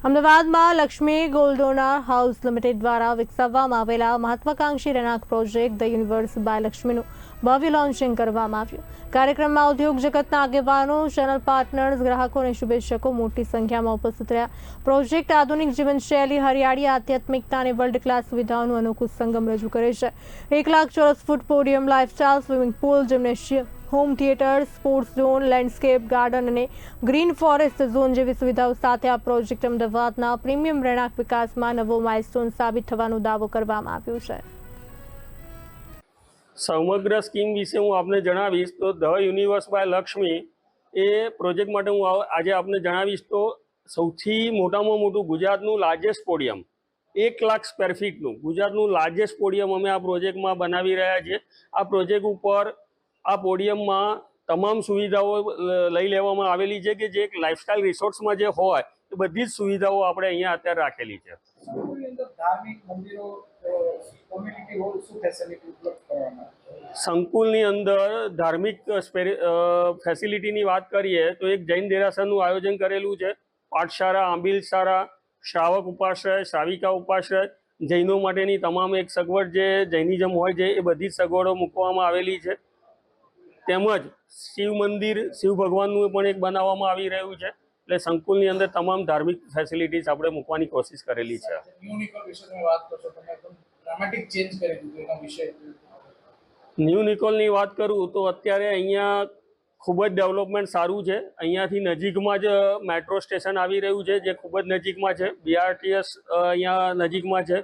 અમદાવાદમાં Lakshmi ગોલ્ડોનર house limited દ્વારા વિકસાવવામાં આવેલા મહત્વાકાંક્ષી રહેણાંક પ્રોજેક્ટ ધ યુનિવર્સ બાય લક્ષ્મીનું ભવ્ય લોન્ચિંગ કરવામાં આવ્યું। કાર્યક્રમમાં ઉદ્યોગ જગતના આગેવાનો, ચેનલ પાર્ટનર્સ, ગ્રાહકો અને શુભેચ્છકો મોટી સંખ્યામાં ઉપસ્થિત રહ્યા। પ્રોજેક્ટ આધુનિક જીવનશૈલી, હરિયાળી, આધ્યાત્મિકતા અને વર્લ્ડ ક્લાસ સુવિધાઓનું અનોખું સંગમ રજૂ કરે છે। 1 લાખ ચોરસ foot podium, lifestyle swimming pool, gymnasium, home theatre, sports zone, landscape garden અને ગ્રીન ફોરેસ્ટ ઝોન જેવી સુવિધાઓ સાથે આ પ્રોજેક્ટ અમદાવાદના પ્રીમિયમ રહેણાંક વિકાસમાં નવો માઇલસ્ટોન સાબિત થવાનો દાવો કરવામાં આવ્યો છે। સમગ્ર સ્કીમ વિશે હું આપને જણાવીશ તો ધ યુનિવર્સ બાય લક્ષ્મી એ પ્રોજેક્ટ માટે હું આજે આપને જણાવીશ તો સૌથી મોટામાં મોટું ગુજરાતનું લાર્જેસ્ટ પોડિયમ 1 લાખ સ્ક્વેર ફીટનું ગુજરાતનું લાર્જેસ્ટ પોડિયમ અમે આ પ્રોજેક્ટમાં બનાવી રહ્યા છીએ। આ પ્રોજેક્ટ ઉપર આ પોડિયમમાં તમામ સુવિધાઓ લઈ લેવામાં આવેલી છે કે જે એક લાઇફસ્ટાઇલ રિસોર્ટ્સમાં જે હોય એ બધી જ સુવિધાઓ આપણે અહીંયા અત્યારે રાખેલી છે। સંકુલની અંદર ધાર્મિક ફેસિલિટીની વાત કરીએ તો એક જૈન દેરાસરનું આયોજન કરેલું છે। પાઠશાળા, આંબિલ શાળા, શ્રાવક ઉપાશ્રય, શ્રાવિકા ઉપાશ્રય, જૈનો માટેની તમામ એક સગવડ જે જૈનિઝમ હોય છે એ બધી જ સગવડો મૂકવામાં આવેલી છે। તેમજ શિવ મંદિર, શિવ ભગવાનનું પણ એક બનાવવામાં આવી રહ્યું છે। એટલે સંકુલની અંદર તમામ ધાર્મિક ફેસિલિટીઝ આપણે મૂકવાની કોશિશ કરેલી છે। ન્યૂ નિકોલની વાત કરું તો અત્યારે અહીંયા ખૂબ જ ડેવલપમેન્ટ સારું છે। અહીંયાથી નજીકમાં જ મેટ્રો સ્ટેશન આવી રહ્યું છે જે ખૂબ જ નજીકમાં છે। BRTS અહીંયા નજીકમાં છે।